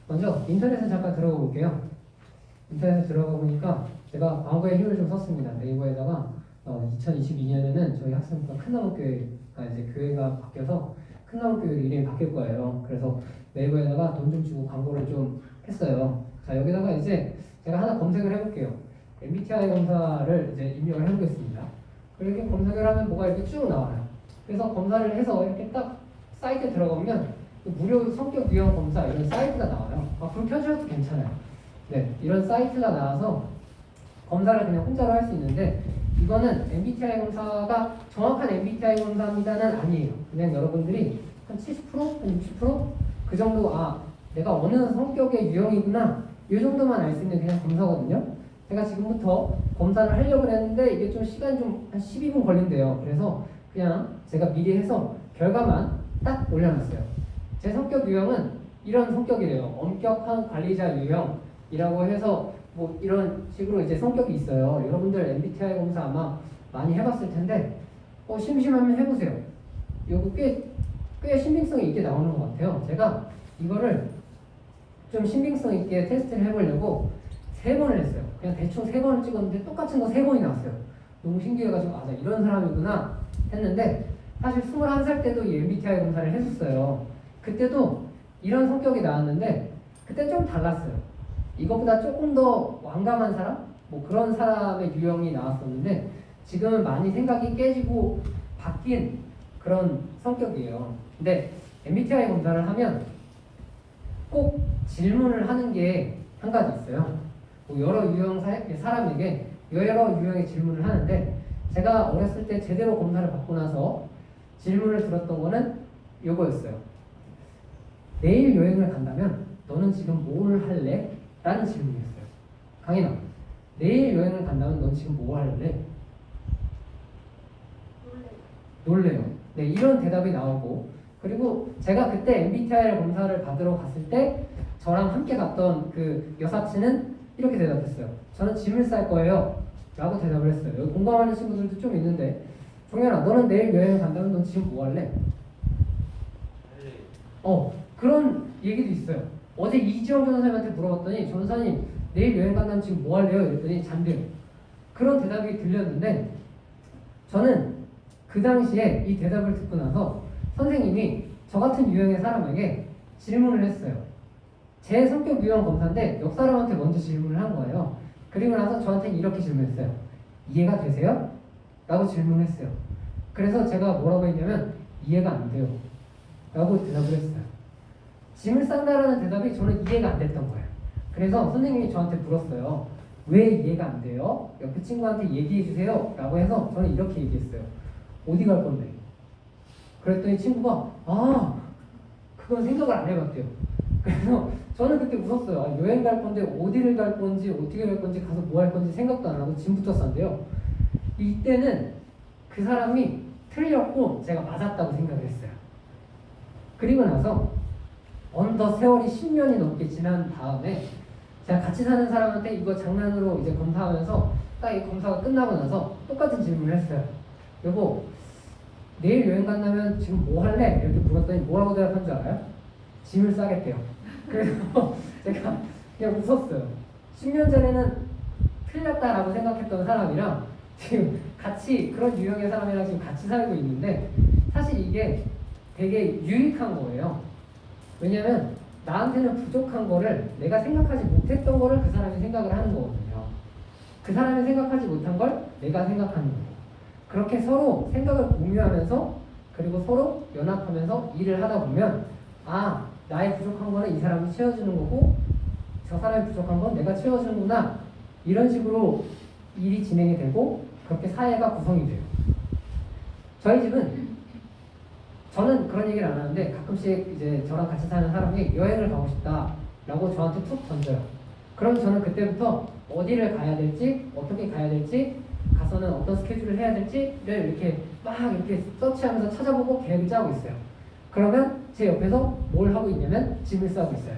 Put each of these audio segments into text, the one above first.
먼저 인터넷에 잠깐 들어가 볼게요. 인터넷에 들어가 보니까 제가 과거에 힘을 좀 썼습니다. 네이버에다가 2022년에는 저희 학생부가 큰나무교회가 이제 교회가 바뀌어서 큰나무교회 이름이 바뀔 거예요. 그래서 네이버에다가 돈 좀 주고 광고를 좀 했어요. 자, 여기다가 이제 제가 하나 검색을 해볼게요. MBTI 검사를 이제 입력을 해보겠습니다. 그리고 이렇게 검색을 하면 뭐가 이렇게 쭉 나와요. 그래서 검사를 해서 이렇게 딱 사이트에 들어가면 무료 성격 유형 검사 이런 사이트가 나와요. 불 켜주셔도 괜찮아요. 네, 이런 사이트가 나와서 검사를 그냥 혼자로 할 수 있는데 이거는 MBTI 검사가 정확한 MBTI 검사입니다는 아니에요. 그냥 여러분들이 한 70%? 한 60%? 그 정도 내가 어느 성격의 유형이구나 이 정도만 알 수 있는 그냥 검사거든요. 제가 지금부터 검사를 하려고 했는데 이게 좀 시간이 좀 한 12분 걸린대요. 그래서 그냥 제가 미리 해서 결과만 딱 올려놨어요. 제 성격 유형은 이런 성격이래요. 엄격한 관리자 유형이라고 해서 뭐 이런 식으로 이제 성격이 있어요. 여러분들 MBTI 검사 아마 많이 해봤을 텐데 심심하면 해보세요. 이거 꽤 신빙성이 있게 나오는 것 같아요. 제가 이거를 좀 신빙성 있게 테스트를 해보려고 3번을 했어요. 그냥 대충 3번을 찍었는데 똑같은 거 3번이 나왔어요. 너무 신기해가지고 나 이런 사람이구나 했는데 사실 21살 때도 이 MBTI 검사를 했었어요. 그때도 이런 성격이 나왔는데 그때 좀 달랐어요. 이것보다 조금 더 완감한 사람? 뭐 그런 사람의 유형이 나왔었는데 지금은 많이 생각이 깨지고 바뀐 그런 성격이에요. 근데 MBTI 검사를 하면 꼭 질문을 하는 게 한 가지 있어요. 뭐 여러 유형 사람에게 여러 유형의 질문을 하는데 제가 어렸을 때 제대로 검사를 받고 나서 질문을 들었던 거는 요거였어요. 내일 여행을 간다면 너는 지금 뭘 할래? 라는 질문이었어요. 강인아, 내일 여행을 간다면 넌 지금 뭐 할래? 놀래요. 네, 이런 대답이 나오고 그리고 제가 그때 MBTI 검사를 받으러 갔을 때 저랑 함께 갔던 그 여사친은 이렇게 대답했어요. 저는 짐을 쌀 거예요. 라고 대답을 했어요. 여기 공감하는 친구들도 좀 있는데 종현아, 너는 내일 여행을 간다면 넌 지금 뭐 할래? 그런 얘기도 있어요. 어제 이지영 변호사님한테 물어봤더니 전사님 내일 여행 간다면 지금 뭐 할래요? 이랬더니 잔대요. 그런 대답이 들렸는데 저는 그 당시에 이 대답을 듣고 나서 선생님이 저 같은 유형의 사람에게 질문을 했어요. 제 성격 유형 검사인데 옆 사람한테 먼저 질문을 한 거예요. 그리고 나서 저한테 이렇게 질문했어요. 이해가 되세요? 라고 질문했어요. 그래서 제가 뭐라고 했냐면 이해가 안 돼요. 라고 대답을 했어요. 짐을 싼다라는 대답이 저는 이해가 안 됐던 거예요. 그래서 선생님이 저한테 물었어요. 왜 이해가 안 돼요? 옆에 친구한테 얘기해 주세요. 라고 해서 저는 이렇게 얘기했어요. 어디 갈 건데? 그랬더니 친구가 그건 생각을 안 해봤대요. 그래서 저는 그때 웃었어요. 여행 갈 건데 어디를 갈 건지 어떻게 갈 건지 가서 뭐 할 건지 생각도 안 하고 짐부터 싼대요. 이때는 그 사람이 틀렸고 제가 맞았다고 생각을 했어요. 그리고 나서 어느덧 세월이 10년이 넘게 지난 다음에 제가 같이 사는 사람한테 이거 장난으로 이제 검사하면서 딱 이 검사가 끝나고 나서 똑같은 질문을 했어요. 여보, 내일 여행 간다면 지금 뭐 할래? 이렇게 물었더니 뭐라고 대답한 줄 알아요? 짐을 싸겠대요. 그래서 제가 그냥 웃었어요. 10년 전에는 틀렸다라고 생각했던 사람이랑 지금 같이 그런 유형의 사람이랑 지금 같이 살고 있는데 사실 이게 되게 유익한 거예요. 왜냐면 나한테는 부족한 거를 내가 생각하지 못했던 거를 그 사람이 생각을 하는 거거든요. 그 사람이 생각하지 못한 걸 내가 생각하는 거예요. 그렇게 서로 생각을 공유하면서 그리고 서로 연합하면서 일을 하다 보면 나의 부족한 거는 이 사람이 채워주는 거고 저 사람이 부족한 건 내가 채워주는구나 이런 식으로 일이 진행이 되고 그렇게 사회가 구성이 돼요. 저희 집은 저는 그런 얘기를 안 하는데 가끔씩 이제 저랑 같이 사는 사람이 여행을 가고 싶다라고 저한테 툭 던져요. 그럼 저는 그때부터 어디를 가야 될지 어떻게 가야 될지 가서는 어떤 스케줄을 해야 될지를 이렇게 막 이렇게 서치하면서 찾아보고 계획을 짜고 있어요. 그러면 제 옆에서 뭘 하고 있냐면 짐을 싸고 있어요.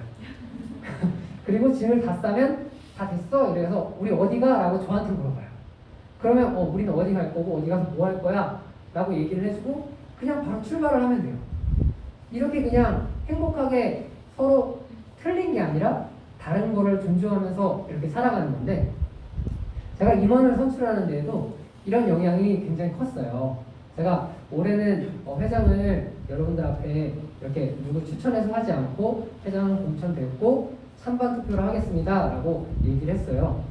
그리고 짐을 다 싸면 다 됐어? 이래서 우리 어디가? 라고 저한테 물어봐요. 그러면 우리는 어디 갈 거고 어디 가서 뭐 할 거야? 라고 얘기를 해주고 그냥 바로 출발을 하면 돼요. 이렇게 그냥 행복하게 서로 틀린 게 아니라 다른 거를 존중하면서 이렇게 살아가는 건데, 제가 임원을 선출하는 데에도 이런 영향이 굉장히 컸어요. 제가 올해는 회장을 여러분들 앞에 이렇게 누구 추천해서 하지 않고 회장 공천됐고 찬반 투표를 하겠습니다 라고 얘기를 했어요.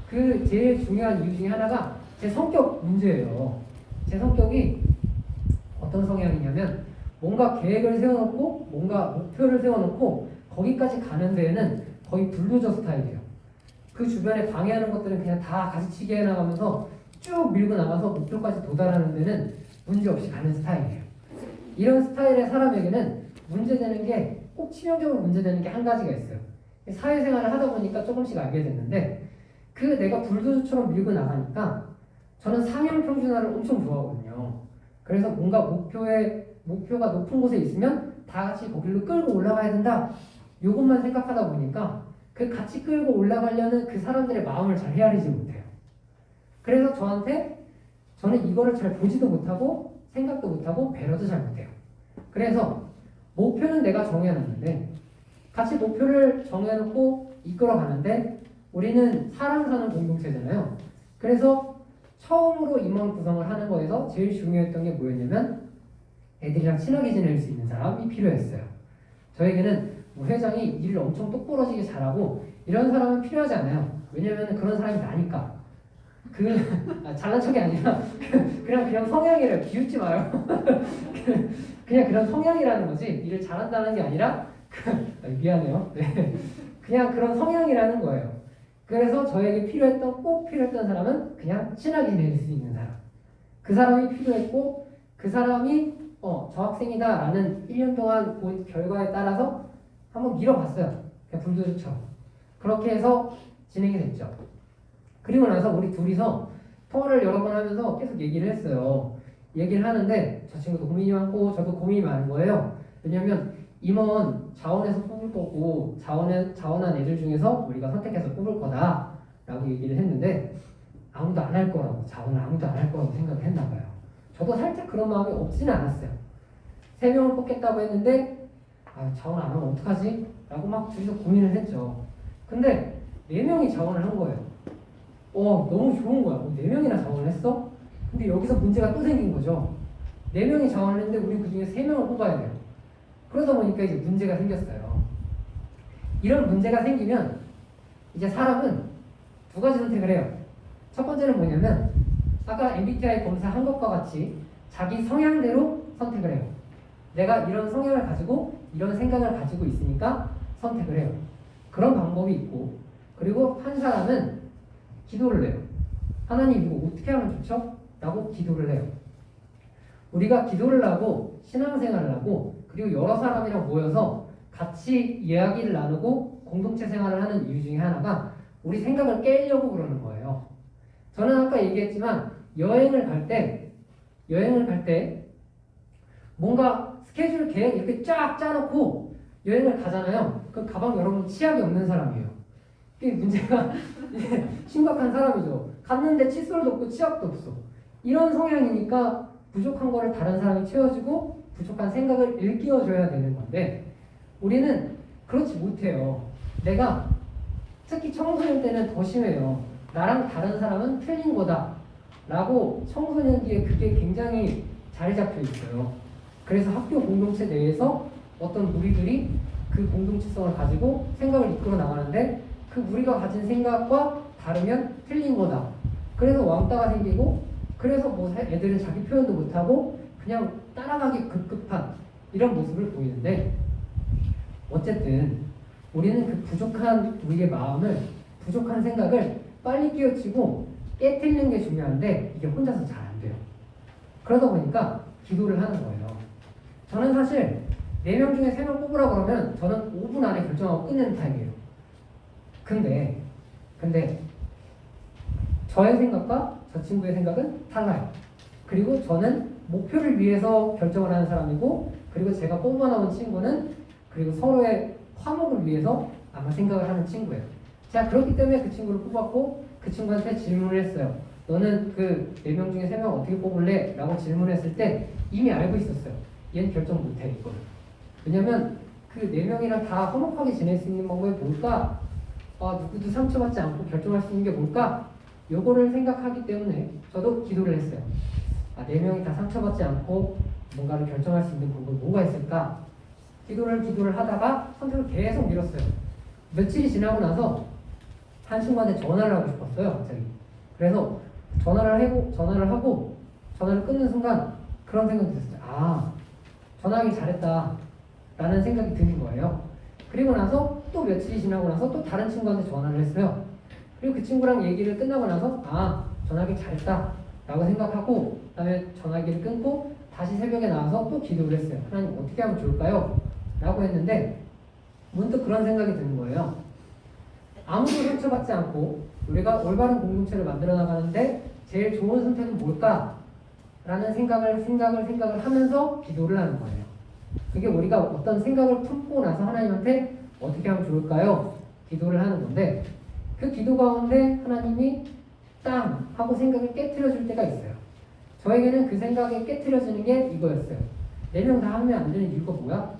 그 제일 중요한 이유 중에 하나가 제 성격 문제예요. 제 성격이 어떤 성향이냐면, 뭔가 계획을 세워놓고 뭔가 목표를 세워놓고 거기까지 가는 데에는 거의 불도저 스타일이에요. 그 주변에 방해하는 것들은 그냥 다 가지치기 해나가면서 쭉 밀고 나가서 목표까지 도달하는 데는 문제없이 가는 스타일이에요. 이런 스타일의 사람에게는 문제되는 게, 꼭 치명적으로 문제되는 게 한 가지가 있어요. 사회생활을 하다 보니까 조금씩 알게 됐는데, 그 내가 불도저처럼 밀고 나가니까 저는 상향 평준화를 엄청 좋아하거든요. 그래서 뭔가 목표가 높은 곳에 있으면 다 같이 거기로 끌고 올라가야 된다, 이것만 생각하다 보니까 그 같이 끌고 올라가려는 그 사람들의 마음을 잘 헤아리지 못해요. 그래서 저는 이거를 잘 보지도 못하고 생각도 못하고 배려도 잘 못해요. 그래서 목표는 내가 정해놨는데, 같이 목표를 정해놓고 이끌어가는데, 우리는 사람 사는 공동체잖아요. 그래서 처음으로 임원 구성을 하는 거에서 제일 중요했던 게 뭐였냐면, 애들이랑 친하게 지낼 수 있는 사람이 필요했어요. 저에게는 회장이 일을 엄청 똑부러지게 잘하고 이런 사람은 필요하지 않아요. 왜냐면 그런 사람이 나니까. 잘난 척이 아니라 그냥 성향이래요. 비웃지 마요. 그냥 그런 성향이라는 거지, 일을 잘한다는 게 아니라 미안해요. 네. 그냥 그런 성향이라는 거예요. 그래서 저에게 꼭 필요했던 사람은 그냥 친하게 지낼 수 있는 사람. 그 사람이 필요했고, 그 사람이 저 학생이다라는 1년 동안 본 결과에 따라서 한번 밀어봤어요. 그냥 불도저처럼. 그렇게 해서 진행이 됐죠. 그리고 나서 우리 둘이서 통화를 여러 번 하면서 계속 얘기를 했어요. 얘기를 하는데 저 친구도 고민이 많고 저도 고민이 많은 거예요. 왜냐면 임원 자원에서 뽑을 거고 자원한 애들 중에서 우리가 선택해서 뽑을 거다 라고 얘기를 했는데, 아무도 안 할 거라고, 자원을 아무도 안 할 거라고 생각을 했나 봐요. 저도 살짝 그런 마음이 없지는 않았어요. 3명을 뽑겠다고 했는데 자원 안 하면 어떡하지? 라고 막 둘이서 고민을 했죠. 근데 4명이 자원을 한 거예요. 너무 좋은 거야. 4명이나 자원을 했어? 근데 여기서 문제가 또 생긴 거죠. 4명이 자원을 했는데 우리 그 중에 3명을 뽑아야 돼요. 그러다 보니까 이제 문제가 생겼어요. 이런 문제가 생기면 이제 사람은 2가지 선택을 해요. 첫 번째는 뭐냐면, 아까 MBTI 검사한 것과 같이 자기 성향대로 선택을 해요. 내가 이런 성향을 가지고 이런 생각을 가지고 있으니까 선택을 해요. 그런 방법이 있고, 그리고 한 사람은 기도를 해요. 하나님, 이거 어떻게 하면 좋죠? 라고 기도를 해요. 우리가 기도를 하고 신앙생활을 하고 그리고 여러 사람이랑 모여서 같이 이야기를 나누고 공동체 생활을 하는 이유 중에 하나가 우리 생각을 깨려고 그러는 거예요. 저는 아까 얘기했지만 여행을 갈 때 뭔가 스케줄 계획 이렇게 쫙 짜놓고 여행을 가잖아요. 그 가방 여러분 치약이 없는 사람이에요. 이게 문제가 심각한 사람이죠. 갔는데 칫솔도 없고 치약도 없어. 이런 성향이니까 부족한 거를 다른 사람이 채워주고 부족한 생각을 일깨워줘야 되는 건데, 우리는 그렇지 못해요. 내가 특히 청소년 때는 더 심해요. 나랑 다른 사람은 틀린 거다 라고 청소년기에 그게 굉장히 자리 잡혀 있어요. 그래서 학교 공동체 내에서 어떤 무리들이 그 공동체성을 가지고 생각을 이끌어 나가는데, 그 무리가 가진 생각과 다르면 틀린 거다. 그래서 왕따가 생기고, 그래서 애들은 자기 표현도 못하고 그냥 따라가기 급급한 이런 모습을 보이는데, 어쨌든 우리는 그 부족한 우리의 마음을, 부족한 생각을 빨리 끼워치고 깨트리는 게 중요한데 이게 혼자서 잘 안 돼요. 그러다 보니까 기도를 하는 거예요. 저는 사실 4명 중에 3명 뽑으라 그러면 저는 5분 안에 결정하고 끝내는 타입이에요. 근데 저의 생각과 저 친구의 생각은 달라요. 그리고 저는 목표를 위해서 결정을 하는 사람이고, 그리고 제가 뽑아놓은 친구는 그리고 서로의 화목을 위해서 아마 생각을 하는 친구예요. 제가 그렇기 때문에 그 친구를 뽑았고, 그 친구한테 질문을 했어요. 너는 그 4명 중에 3명 어떻게 뽑을래? 라고 질문했을 때 이미 알고 있었어요. 얘는 결정 못해, 이거를. 왜냐면 그 네 명이랑 다 화목하게 지낼 수 있는 방법이 뭘까? 누구도 상처받지 않고 결정할 수 있는 게 뭘까? 요거를 생각하기 때문에 저도 기도를 했어요. 네 명이 다 상처받지 않고 뭔가를 결정할 수 있는 방법이 뭐가 있을까? 기도를 하다가 선택을 계속 미뤘어요. 며칠이 지나고 나서 한 친구한테 전화를 하고 싶었어요, 갑자기. 그래서 전화를 하고 전화를 끊는 순간 그런 생각이 들었어요. 전화하기 잘했다 라는 생각이 드는 거예요. 그리고 나서 또 며칠이 지나고 나서 또 다른 친구한테 전화를 했어요. 그리고 그 친구랑 얘기를 끝나고 나서 전화하기 잘했다 라고 생각하고 그 다음에 전화기를 끊고 다시 새벽에 나와서 또 기도를 했어요. 하나님 어떻게 하면 좋을까요? 라고 했는데 문득 그런 생각이 드는 거예요. 아무도 상처받지 않고 우리가 올바른 공동체를 만들어 나가는데 제일 좋은 선택은 뭘까? 라는 생각을 하면서 기도를 하는 거예요. 그게 우리가 어떤 생각을 품고 나서 하나님한테 어떻게 하면 좋을까요? 기도를 하는 건데 그 기도 가운데 하나님이 땅 하고 생각을 깨트려 줄 때가 있어요. 저에게는 그 생각이 깨트려지는 게 이거였어요. 4명 다 하면 안 되는 이유가 뭐야?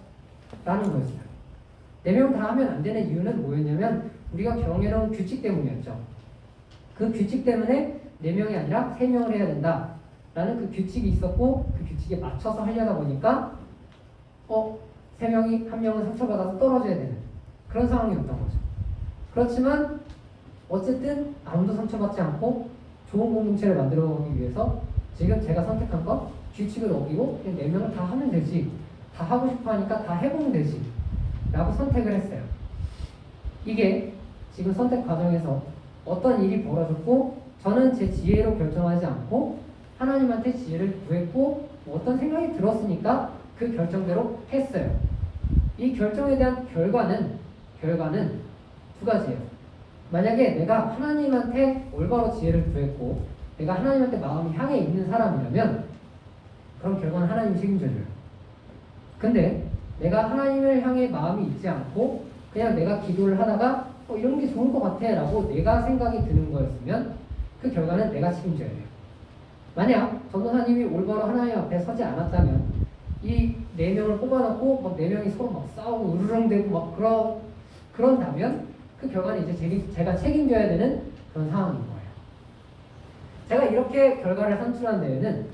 라는 거였어요. 4명 다 하면 안 되는 이유는 뭐였냐면 우리가 경외로운 규칙 때문이었죠. 그 규칙 때문에 4명이 아니라 3명을 해야 된다 라는 그 규칙이 있었고 그 규칙에 맞춰서 하려다 보니까 3명이 1명은 상처받아서 떨어져야 되는 그런 상황이었던 거죠. 그렇지만 어쨌든 아무도 상처받지 않고 좋은 공동체를 만들어가기 위해서 지금 제가 선택한 건 규칙을 어기고 그냥 4명을 다 하면 되지, 다 하고 싶어 하니까 다 해보면 되지 라고 선택을 했어요. 이게 지금 선택 과정에서 어떤 일이 벌어졌고 저는 제 지혜로 결정하지 않고 하나님한테 지혜를 구했고 어떤 생각이 들었으니까 그 결정대로 했어요. 이 결정에 대한 결과는 두 가지예요. 만약에 내가 하나님한테 올바로 지혜를 구했고 내가 하나님한테 마음이 향해 있는 사람이라면 그럼 결과는 하나님이 책임져줘요. 근데 내가 하나님을 향해 마음이 있지 않고 그냥 내가 기도를 하다가 이런 게 좋은 것 같아 라고 내가 생각이 드는 거였으면 그 결과는 내가 책임져야 돼요. 만약 전도사님이 올바로 하나님 앞에 서지 않았다면 이 4명을 뽑아놓고 막 4명이 서로 막 싸우고 으르렁대고 막 그런다면 그 결과는 이제 제가 책임져야 되는 그런 상황인 거예요. 제가 이렇게 결과를 산출한 데에는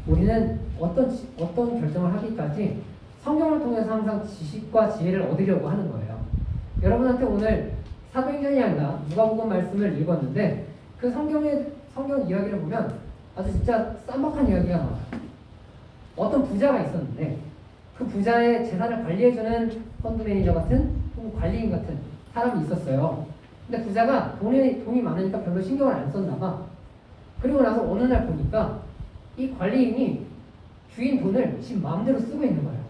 우리는 어떤 결정을 하기까지 성경을 통해서 항상 지식과 지혜를 얻으려고 하는 거예요. 여러분한테 오늘 사도행전이 아니라 누가복음 말씀을 읽었는데 그 성경 이야기를 보면 아주 진짜 쌈박한 이야기가 나와요. 어떤 부자가 있었는데 그 부자의 재산을 관리해주는 펀드 매니저 같은 혹은 관리인 같은 사람이 있었어요. 근데 부자가 돈이 많으니까 별로 신경을 안 썼나 봐. 그리고 나서 어느 날 보니까 이 관리인이 주인 돈을 지 마음대로 쓰고 있는 거예요.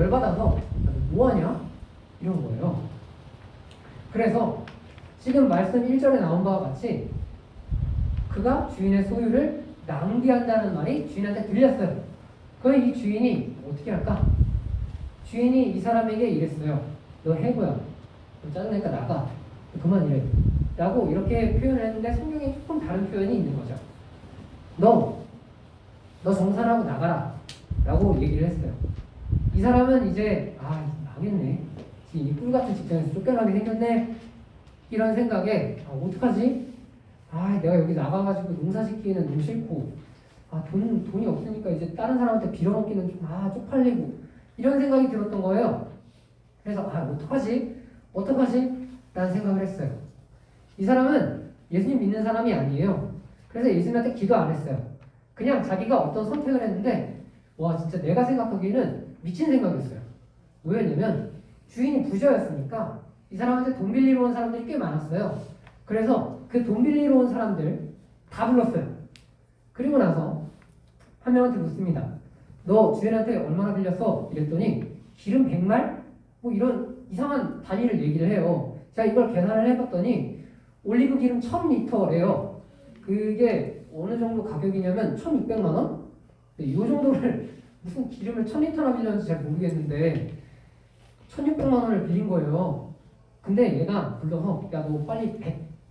열받아서 뭐하냐? 이런 거예요. 그래서 지금 말씀 1절에 나온 바와 같이 그가 주인의 소유를 낭비한다는 말이 주인한테 들렸어요. 그럼 이 주인이 어떻게 할까? 주인이 이 사람에게 이랬어요. 너 해고야. 너 짜증나니까 나가. 그만 일해. 라고 이렇게 표현을 했는데 성경에 조금 다른 표현이 있는 거죠. 너 정산하고 나가라. 라고 얘기를 했어요. 이 사람은 이제 망했네. 지금 이 꿀같은 직장에서 쫓겨나게 생겼네. 이런 생각에 어떡하지? 내가 여기 나가가지고 농사짓기는 너무 싫고 돈이 없으니까 이제 다른 사람한테 빌어먹기는 좀 쪽팔리고 이런 생각이 들었던 거예요. 그래서 어떡하지? 라는 생각을 했어요. 이 사람은 예수님 믿는 사람이 아니에요. 그래서 예수님한테 기도 안 했어요. 그냥 자기가 어떤 선택을 했는데 진짜 내가 생각하기에는 미친 생각이었어요. 왜냐면 주인이 부자였으니까 이 사람한테 돈 빌리러 온 사람들이 꽤 많았어요. 그래서 그 돈 빌리러 온 사람들 다 불렀어요. 그리고 나서 한 명한테 묻습니다. 너 주인한테 얼마나 빌렸어? 이랬더니 기름 100말? 이런 이상한 단위를 얘기를 해요. 제가 이걸 계산을 해봤더니 올리브 기름 1000리터래요. 그게 어느 정도 가격이냐면 1600만 원? 이 정도를 무슨 기름을 1000리터나 빌렸는지 잘 모르겠는데 1600만 원을 빌린 거예요. 근데 얘가 불러서 야 너 빨리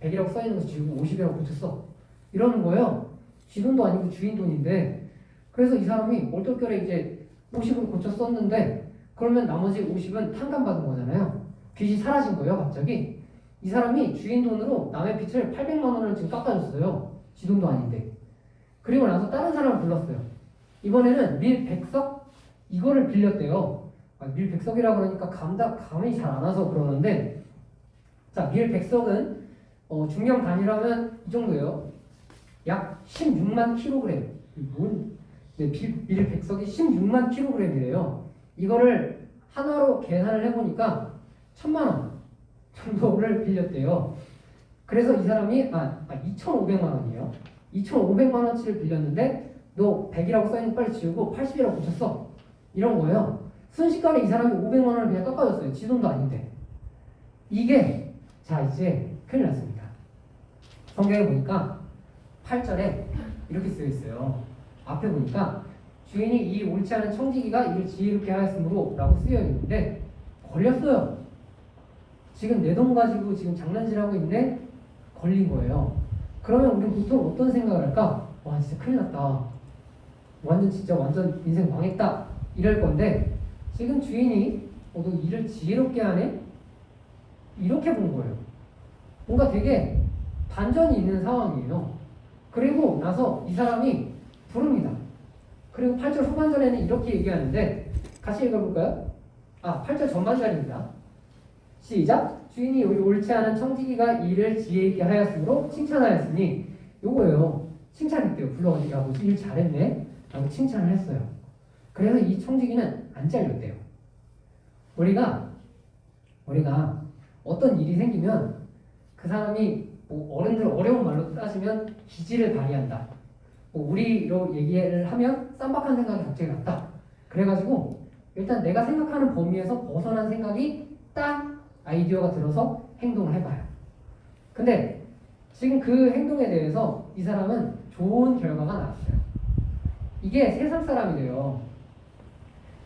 100이라고 써있는 거 지우고 50이라고 고쳤어. 이러는 거예요. 지 돈도 아니고 주인 돈인데. 그래서 이 사람이 얼떨결에 이제 50으로 고쳐 썼는데 그러면 나머지 50은 탕감받은 거잖아요. 빚이 사라진 거예요, 갑자기. 이 사람이 주인 돈으로 남의 빚을 800만 원을 지금 깎아줬어요. 지 돈도 아닌데. 그리고 나서 다른 사람을 불렀어요. 이번에는 밀 100석? 이거를 빌렸대요. 밀 100석이라 그러니까 감이 잘 안 와서 그러는데, 자, 밀 100석은 중량 단위라면 이 정도예요. 약 16만 킬로그램. 네, 밀 100석이 16만 킬로그램이래요. 이거를 한화로 계산을 해보니까 1000만 원 정도를 빌렸대요. 그래서 이 사람이 2,500만 원이에요. 2,500만 원치를 빌렸는데 너 100이라고 써있는 빨리 지우고 80이라고 붙였어. 이런 거예요. 순식간에 이 사람이 500만 원을 그냥 깎아줬어요. 지 돈도 아닌데. 이게 자 이제 큰일 났습니다. 성경에 보니까 8절에 이렇게 쓰여 있어요. 앞에 보니까 주인이 이 옳지 않은 청지기가 이를 지혜롭게 하였으므로 라고 쓰여 있는데 걸렸어요. 지금 내 돈 가지고 지금 장난질하고 있는데 걸린 거예요. 그러면 우리는 보통 어떤 생각을 할까? 와 진짜 큰일 났다. 완전 인생 망했다. 이럴 건데 지금 주인이 너 일을 지혜롭게 하네? 이렇게 본 거예요. 뭔가 되게 반전이 있는 상황이에요. 그리고 나서 이 사람이 부릅니다. 그리고 8절 후반절에는 이렇게 얘기하는데 같이 읽어볼까요? 8절 전반절입니다. 시작! 주인이 옳지 않은 청지기가 이를 지혜 있게 하였으므로 칭찬하였으니 요거예요. 칭찬했대요. 불러가지고 일 잘했네 라고 칭찬을 했어요. 그래서 이 청지기는 안 잘렸대요. 우리가 어떤 일이 생기면 그 사람이 어른들 어려운 말로 따지면 기지를 발휘한다. 우리로 얘기를 하면 쌈박한 생각이 갑자기 났다. 그래가지고 일단 내가 생각하는 범위에서 벗어난 생각이 딱 아이디어가 들어서 행동을 해봐요. 근데 지금 그 행동에 대해서 이 사람은 좋은 결과가 나왔어요. 이게 세상 사람이래요.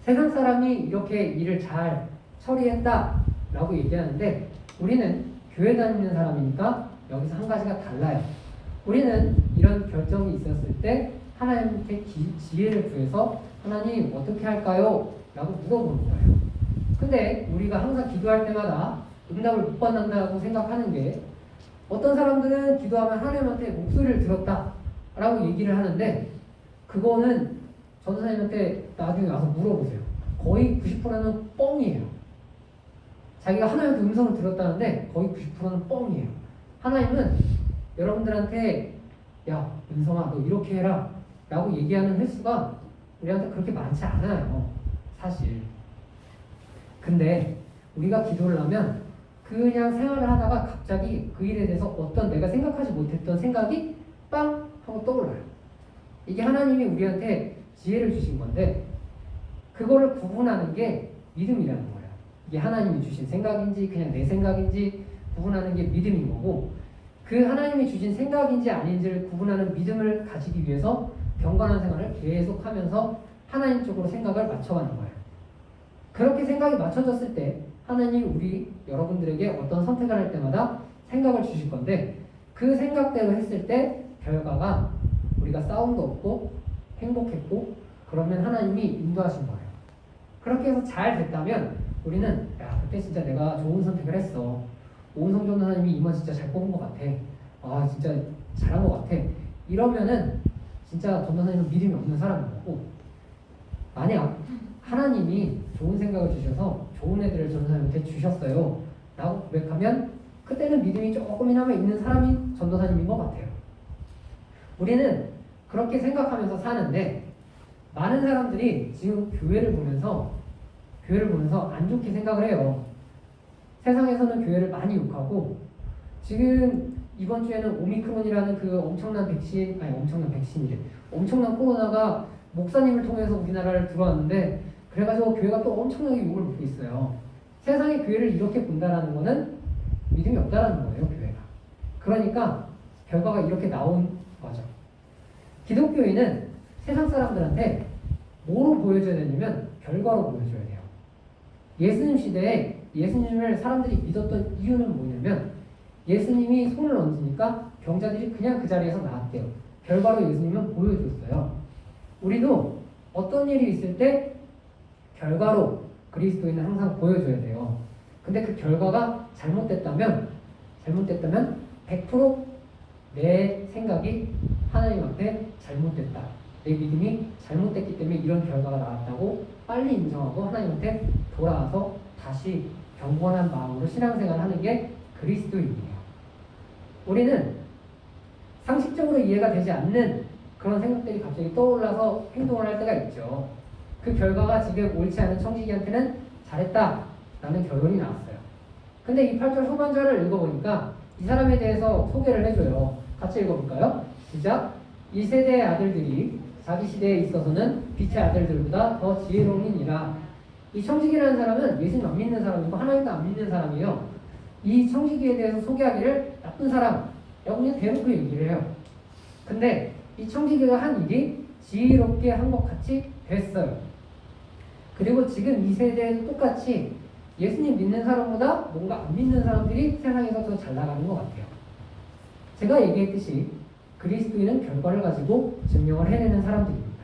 세상 사람이 이렇게 일을 잘 처리했다 라고 얘기하는데 우리는 교회 다니는 사람이니까 여기서 한 가지가 달라요. 우리는 이런 결정이 있었을 때 하나님께 지혜를 구해서 하나님 어떻게 할까요? 라고 물어보는 거예요. 근데 우리가 항상 기도할 때마다 응답을 못 받는다고 생각하는 게 어떤 사람들은 기도하면 하나님한테 목소리를 들었다 라고 얘기를 하는데 그거는 전도사님한테 나중에 와서 물어보세요. 거의 90%는 뻥이에요. 자기가 하나님한테 음성을 들었다는데 거의 90%는 뻥이에요. 하나님은 여러분들한테 야 은성아 너 이렇게 해라 라고 얘기하는 횟수가 우리한테 그렇게 많지 않아요. 사실. 근데 우리가 기도를 하면 그냥 생활을 하다가 갑자기 그 일에 대해서 어떤 내가 생각하지 못했던 생각이 빵 하고 떠올라요. 이게 하나님이 우리한테 지혜를 주신 건데 그거를 구분하는 게 믿음이라는 거예요. 이게 하나님이 주신 생각인지 그냥 내 생각인지 구분하는 게 믿음인 거고 그 하나님이 주신 생각인지 아닌지를 구분하는 믿음을 가지기 위해서 경건한 생활을 계속하면서 하나님 쪽으로 생각을 맞춰가는 거예요. 그렇게 생각이 맞춰졌을 때 하나님이 여러분들에게 어떤 선택을 할 때마다 생각을 주실 건데 그 생각대로 했을 때 결과가 우리가 싸움도 없고 행복했고 그러면 하나님이 인도하신 거예요. 그렇게 해서 잘 됐다면 우리는 야 그때 진짜 내가 좋은 선택을 했어. 오은성 전도사님이 이만 진짜 잘 뽑은 것 같아. 진짜 잘한 것 같아. 이러면은 진짜 전도사님은 믿음이 없는 사람인 거고 만약 하나님이 좋은 생각을 주셔서 좋은 애들을 전도사님한테 주셨어요 라고 고백하면 그때는 믿음이 조금이나마 있는 사람이 전도사님인 것 같아요. 우리는 그렇게 생각하면서 사는데 많은 사람들이 지금 교회를 보면서 안 좋게 생각을 해요. 세상에서는 교회를 많이 욕하고 지금 이번 주에는 오미크론이라는 그 엄청난 코로나가 목사님을 통해서 우리나라를 들어왔는데 그래가지고 교회가 또 엄청나게 욕을 먹고 있어요. 세상에 교회를 이렇게 본다라는 거는 믿음이 없다라는 거예요, 교회가. 그러니까 결과가 이렇게 나온 거죠. 기독교인은 세상 사람들한테 뭐로 보여줘야 되냐면 결과로 보여줘야 돼요. 예수님 시대에 예수님을 사람들이 믿었던 이유는 뭐냐면 예수님이 손을 얹으니까 병자들이 그냥 그 자리에서 나았대요. 결과로 예수님은 보여줬어요. 우리도 어떤 일이 있을 때 결과로 그리스도인은 항상 보여줘야 돼요. 근데 그 결과가 잘못됐다면 100% 내 생각이 하나님 앞에 잘못됐다. 내 믿음이 잘못됐기 때문에 이런 결과가 나왔다고 빨리 인정하고 하나님한테 돌아와서 다시 경건한 마음으로 신앙생활을 하는 게 그리스도인이에요. 우리는 상식적으로 이해가 되지 않는 그런 생각들이 갑자기 떠올라서 행동을 할 때가 있죠. 그 결과가 지금 옳지 않은 청지기한테는 잘했다라는 결론이 나왔어요. 근데 이 8절 후반절을 읽어보니까 이 사람에 대해서 소개를 해줘요. 같이 읽어볼까요? 시작. 이 세대의 아들들이 자기 시대에 있어서는 빛의 아들들보다 더 지혜로운이라. 이 청지기라는 사람은 예수님 안 믿는 사람이고 하나님도 안 믿는 사람이에요. 이 청지기에 대해서 소개하기를 나쁜 사람이라고 그냥 대놓고 얘기를 해요. 근데 이 청지기가 한 일이 지혜롭게 한 것 같이 됐어요. 그리고 지금 이 세대에도 똑같이 예수님 믿는 사람보다 뭔가 안 믿는 사람들이 세상에서 더 잘 나가는 것 같아요. 제가 얘기했듯이 그리스도인은 결과를 가지고 증명을 해내는 사람들입니다.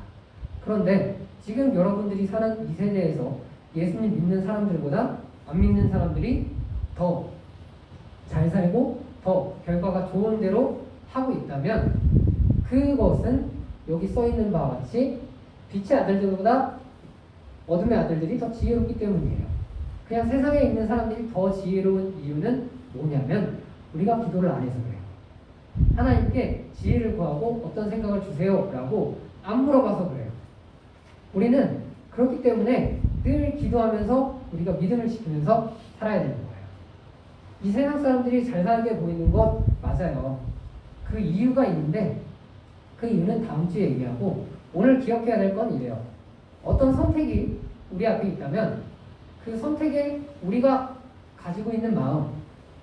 그런데 지금 여러분들이 사는 이 세대에서 예수님 믿는 사람들보다 안 믿는 사람들이 더 잘 살고 더 결과가 좋은 대로 하고 있다면 그것은 여기 써 있는 바와 같이 빛의 아들들보다 어둠의 아들들이 더 지혜롭기 때문이에요. 그냥 세상에 있는 사람들이 더 지혜로운 이유는 뭐냐면 우리가 기도를 안 해서 그래요. 하나님께 지혜를 구하고 어떤 생각을 주세요 라고 안 물어봐서 그래요. 우리는 그렇기 때문에 늘 기도하면서 우리가 믿음을 지키면서 살아야 되는 거예요. 이 세상 사람들이 잘 살게 보이는 것 맞아요. 그 이유가 있는데 그 이유는 다음 주에 얘기하고 오늘 기억해야 될 건 이래요. 어떤 선택이 우리 앞에 있다면 그 선택에 우리가 가지고 있는 마음,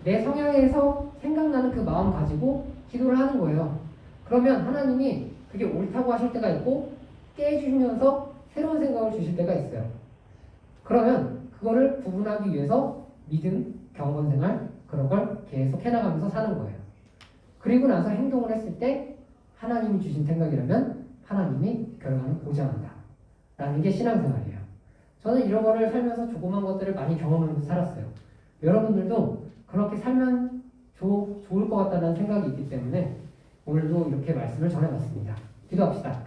내 성향에서 생각나는 그 마음 가지고 기도를 하는 거예요. 그러면 하나님이 그게 옳다고 하실 때가 있고 깨주시면서 새로운 생각을 주실 때가 있어요. 그러면 그거를 구분하기 위해서 믿음, 경건생활 그런 걸 계속 해나가면서 사는 거예요. 그리고 나서 행동을 했을 때 하나님이 주신 생각이라면 하나님이 결과를 보장한다 라는 게 신앙생활이에요. 저는 이런 거를 살면서 조그만 것들을 많이 경험하면서 살았어요. 여러분들도 그렇게 살면 좋을 것 같다는 생각이 있기 때문에 오늘도 이렇게 말씀을 전해봤습니다. 기도합시다.